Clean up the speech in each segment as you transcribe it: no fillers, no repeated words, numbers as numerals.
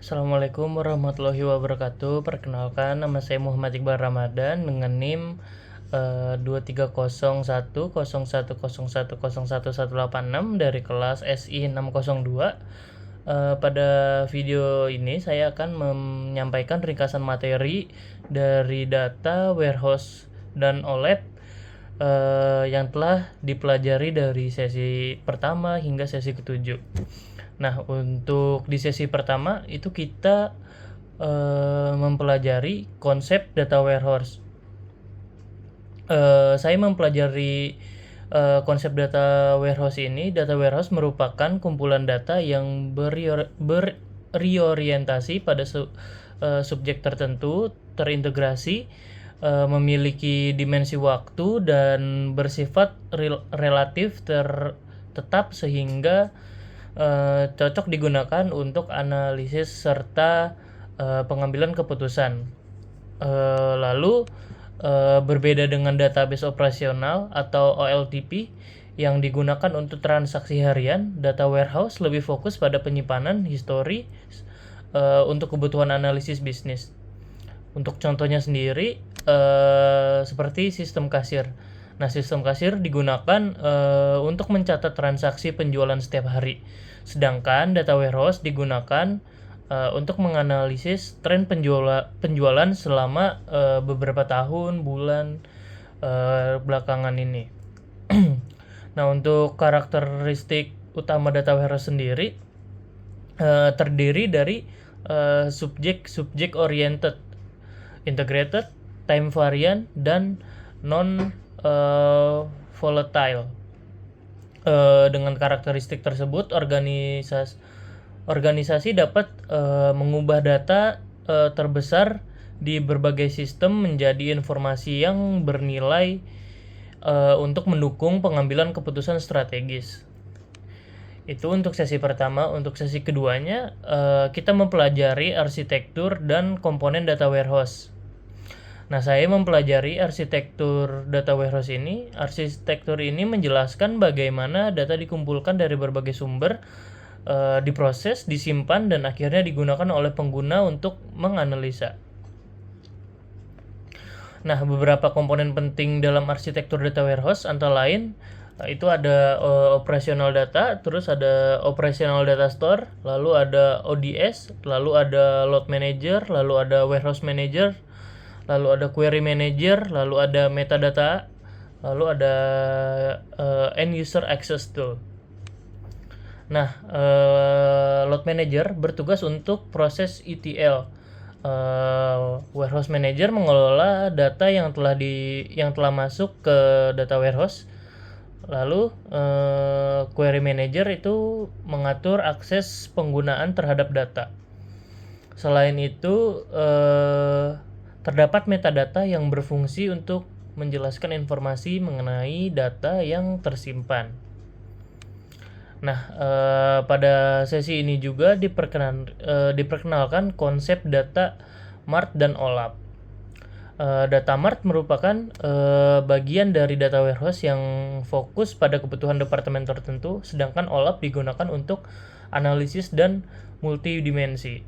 Assalamualaikum warahmatullahi wabarakatuh. Perkenalkan, nama saya Muhammad Iqbal Ramadan dengan NIM 230101010118 dari kelas SI 602. Pada video ini saya akan menyampaikan ringkasan materi dari data, warehouse, dan OLAP yang telah dipelajari dari sesi pertama hingga sesi ketujuh. Nah, untuk di sesi pertama itu kita mempelajari konsep data warehouse. Saya mempelajari konsep data warehouse ini. Data warehouse merupakan kumpulan data yang berorientasi pada subjek tertentu, terintegrasi, memiliki dimensi waktu, dan bersifat relatif tetap sehingga cocok digunakan untuk analisis serta pengambilan keputusan. Lalu berbeda dengan database operasional atau OLTP yang digunakan untuk transaksi harian, data warehouse lebih fokus pada penyimpanan histori untuk kebutuhan analisis bisnis. Untuk contohnya sendiri seperti sistem kasir. Nah, sistem kasir digunakan untuk mencatat transaksi penjualan setiap hari. Sedangkan data warehouse digunakan untuk menganalisis tren penjualan selama beberapa tahun, bulan belakangan ini. Nah, untuk karakteristik utama data warehouse sendiri terdiri dari subjek oriented, integrated, time variant, dan non volatile. Dengan karakteristik tersebut, organisasi dapat mengubah data terbesar di berbagai sistem menjadi informasi yang bernilai untuk mendukung pengambilan keputusan strategis. Itu untuk sesi pertama. Untuk sesi keduanya kita mempelajari arsitektur dan komponen data warehouse. Nah, saya mempelajari arsitektur data warehouse ini. Arsitektur ini menjelaskan bagaimana data dikumpulkan dari berbagai sumber, diproses, disimpan, dan akhirnya digunakan oleh pengguna untuk menganalisa. Nah, beberapa komponen penting dalam arsitektur data warehouse antara lain itu ada operational data, terus ada operational data store, lalu ada ODS, lalu ada load manager, lalu ada warehouse manager, lalu ada query manager, lalu ada metadata, lalu ada end user access tool. Nah, load manager bertugas untuk proses ETL. Warehouse manager mengelola data yang telah masuk ke data warehouse. Lalu query manager itu mengatur akses penggunaan terhadap data. Selain itu, terdapat metadata yang berfungsi untuk menjelaskan informasi mengenai data yang tersimpan. Nah, pada sesi ini juga diperkenalkan konsep data mart dan OLAP. Data mart merupakan bagian dari data warehouse yang fokus pada kebutuhan departemen tertentu, sedangkan OLAP digunakan untuk analisis data multidimensi.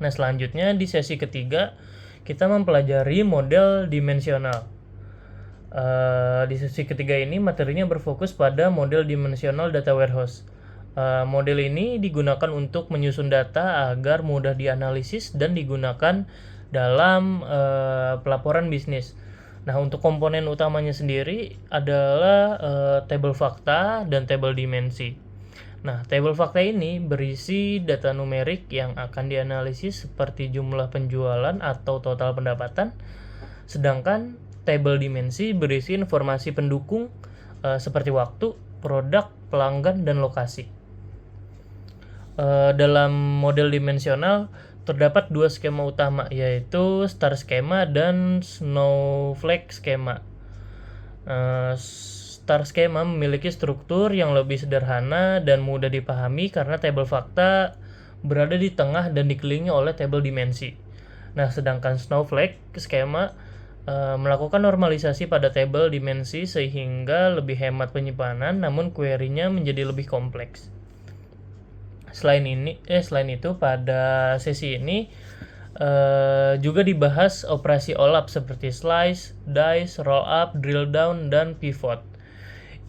Nah, selanjutnya di sesi ketiga kita mempelajari model dimensional. Di sesi ketiga ini materinya berfokus pada model dimensional data warehouse. Model ini digunakan untuk menyusun data agar mudah dianalisis dan digunakan dalam pelaporan bisnis. Nah, untuk komponen utamanya sendiri adalah tabel fakta dan tabel dimensi. Nah, tabel fakta ini berisi data numerik yang akan dianalisis seperti jumlah penjualan atau total pendapatan, sedangkan tabel dimensi berisi informasi pendukung seperti waktu, produk, pelanggan, dan lokasi. Dalam model dimensional terdapat dua skema utama, yaitu star skema dan snowflake skema. Star skema memiliki struktur yang lebih sederhana dan mudah dipahami karena tabel fakta berada di tengah dan dikelilingi oleh tabel dimensi. Nah, sedangkan snowflake skema melakukan normalisasi pada tabel dimensi sehingga lebih hemat penyimpanan, namun query-nya menjadi lebih kompleks. Selain itu pada sesi ini juga dibahas operasi OLAP seperti slice, dice, roll up, drill down, dan pivot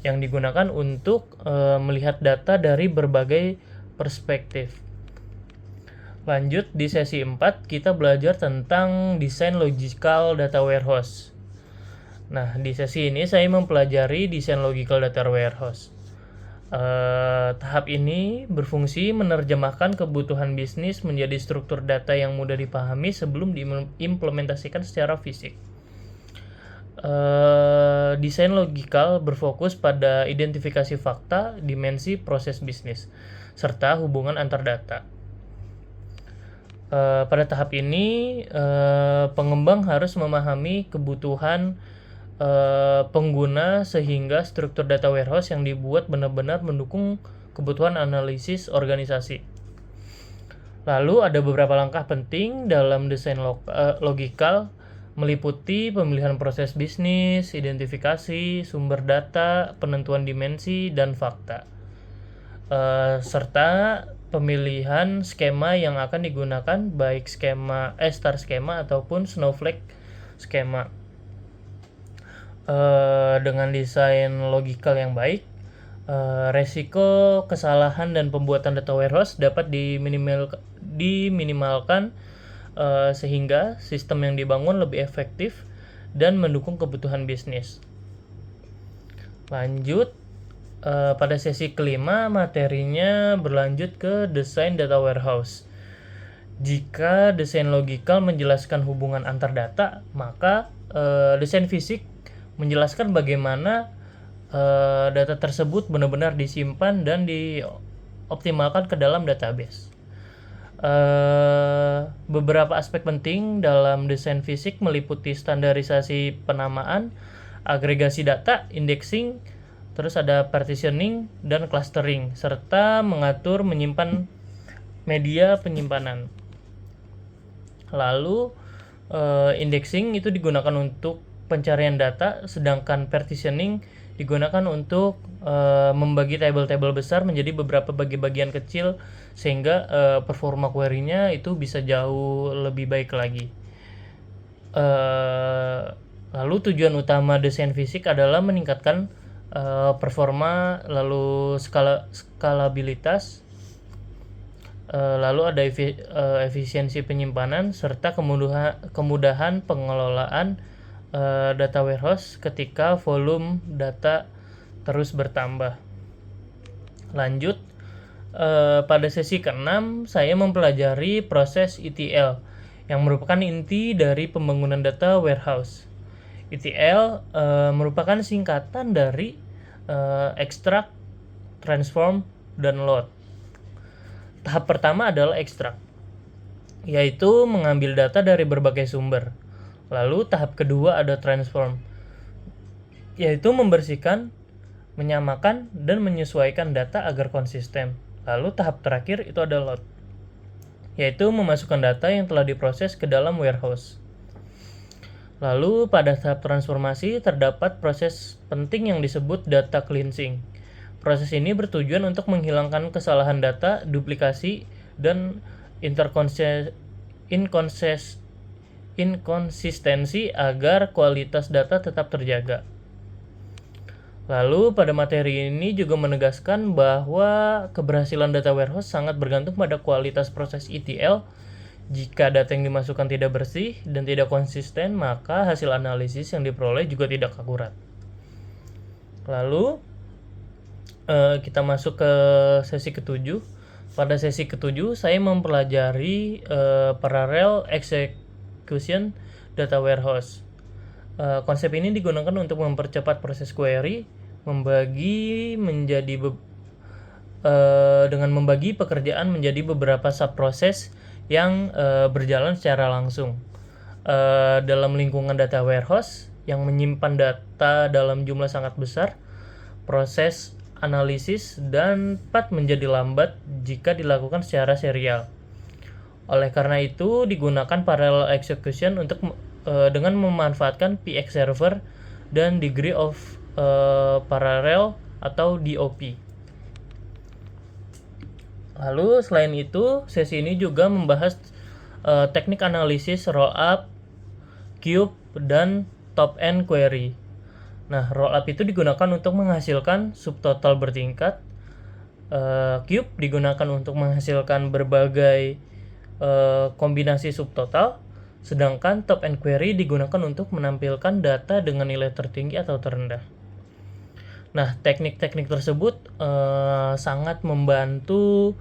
yang digunakan untuk melihat data dari berbagai perspektif. Lanjut di sesi 4 kita belajar tentang desain logical data warehouse. Nah, di sesi ini saya mempelajari desain logical data warehouse. Tahap ini berfungsi menerjemahkan kebutuhan bisnis menjadi struktur data yang mudah dipahami sebelum diimplementasikan secara fisik. Desain logikal berfokus pada identifikasi fakta, dimensi proses bisnis, serta hubungan antar data. Pada tahap ini, pengembang harus memahami kebutuhan pengguna sehingga struktur data warehouse yang dibuat benar-benar mendukung kebutuhan analisis organisasi. Lalu ada beberapa langkah penting dalam desain logikal, meliputi pemilihan proses bisnis, identifikasi, sumber data, penentuan dimensi, dan fakta, serta pemilihan skema yang akan digunakan, baik skema star skema ataupun snowflake skema. Dengan desain logikal yang baik, resiko kesalahan dan pembuatan data warehouse dapat diminimalkan sehingga sistem yang dibangun lebih efektif dan mendukung kebutuhan bisnis. Lanjut, pada sesi kelima materinya berlanjut ke desain data warehouse. Jika desain logikal menjelaskan hubungan antar data, maka desain fisik menjelaskan bagaimana data tersebut benar-benar disimpan dan dioptimalkan ke dalam database. Beberapa aspek penting dalam desain fisik meliputi standarisasi penamaan, agregasi data, indexing, terus ada partitioning dan clustering, serta mengatur menyimpan media penyimpanan. Lalu indexing itu digunakan untuk pencarian data, sedangkan partitioning digunakan untuk membagi table-table besar menjadi beberapa bagian kecil sehingga performa query-nya itu bisa jauh lebih baik lagi. Lalu tujuan utama desain fisik adalah meningkatkan performa, lalu skalabilitas, lalu ada efisiensi penyimpanan, serta kemudahan pengelolaan data warehouse ketika volume data terus bertambah. Lanjut, pada sesi ke-6 saya mempelajari proses ETL yang merupakan inti dari pembangunan data warehouse. ETL merupakan singkatan dari extract, transform, dan load. Tahap pertama adalah extract, yaitu mengambil data dari berbagai sumber. Lalu tahap kedua ada transform, yaitu membersihkan, menyamakan, dan menyesuaikan data agar konsisten. Lalu tahap terakhir itu ada load, yaitu memasukkan data yang telah diproses ke dalam warehouse. Lalu pada tahap transformasi terdapat proses penting yang disebut data cleansing. Proses ini bertujuan untuk menghilangkan kesalahan data, duplikasi, dan inkonsistensi agar kualitas data tetap terjaga. Lalu pada materi ini juga menegaskan bahwa keberhasilan data warehouse sangat bergantung pada kualitas proses ETL. Jika data yang dimasukkan tidak bersih dan tidak konsisten, maka hasil analisis yang diperoleh juga tidak akurat. Lalu kita masuk ke sesi ke-7. Pada sesi ke-7 saya mempelajari parallel execution data warehouse. Konsep ini digunakan untuk mempercepat proses query, dengan membagi pekerjaan menjadi beberapa subproses yang berjalan secara langsung dalam lingkungan data warehouse yang menyimpan data dalam jumlah sangat besar. Proses analisis dapat menjadi lambat jika dilakukan secara serial. Oleh karena itu digunakan parallel execution untuk dengan memanfaatkan PX server dan degree of parallel atau DOP. Lalu selain itu, sesi ini juga membahas teknik analisis rollup, cube, dan top-end query. Nah, rollup itu digunakan untuk menghasilkan subtotal bertingkat. Cube digunakan untuk menghasilkan berbagai kombinasi subtotal, sedangkan top-end query digunakan untuk menampilkan data dengan nilai tertinggi atau terendah. Nah, teknik-teknik tersebut sangat membantu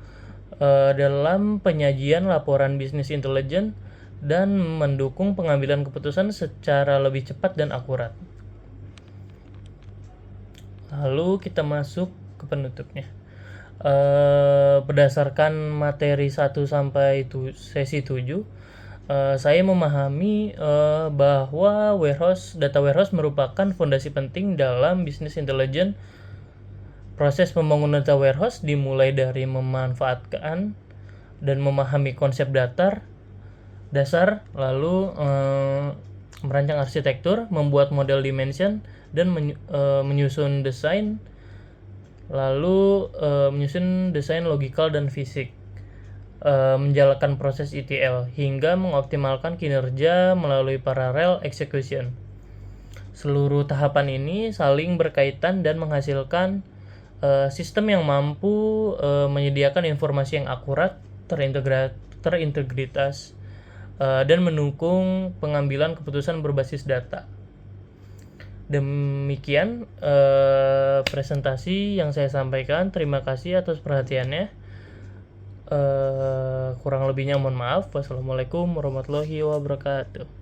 dalam penyajian laporan bisnis intelijen dan mendukung pengambilan keputusan secara lebih cepat dan akurat. Lalu kita masuk ke penutupnya. Berdasarkan materi 1 sampai sesi 7, saya memahami bahwa data warehouse merupakan fondasi penting dalam bisnis intelijen. Proses pembangunan data warehouse dimulai dari memanfaatkan dan memahami konsep dasar, lalu merancang arsitektur, membuat model dimension, dan menyusun desain, lalu menyusun desain logikal dan fisik, menjalankan proses ETL, hingga mengoptimalkan kinerja melalui parallel execution. Seluruh tahapan ini saling berkaitan dan menghasilkan sistem yang mampu menyediakan informasi yang akurat, terintegritas, dan mendukung pengambilan keputusan berbasis data. Demikian presentasi yang saya sampaikan. Terima kasih atas perhatiannya. Kurang lebihnya mohon maaf. Wassalamualaikum warahmatullahi wabarakatuh.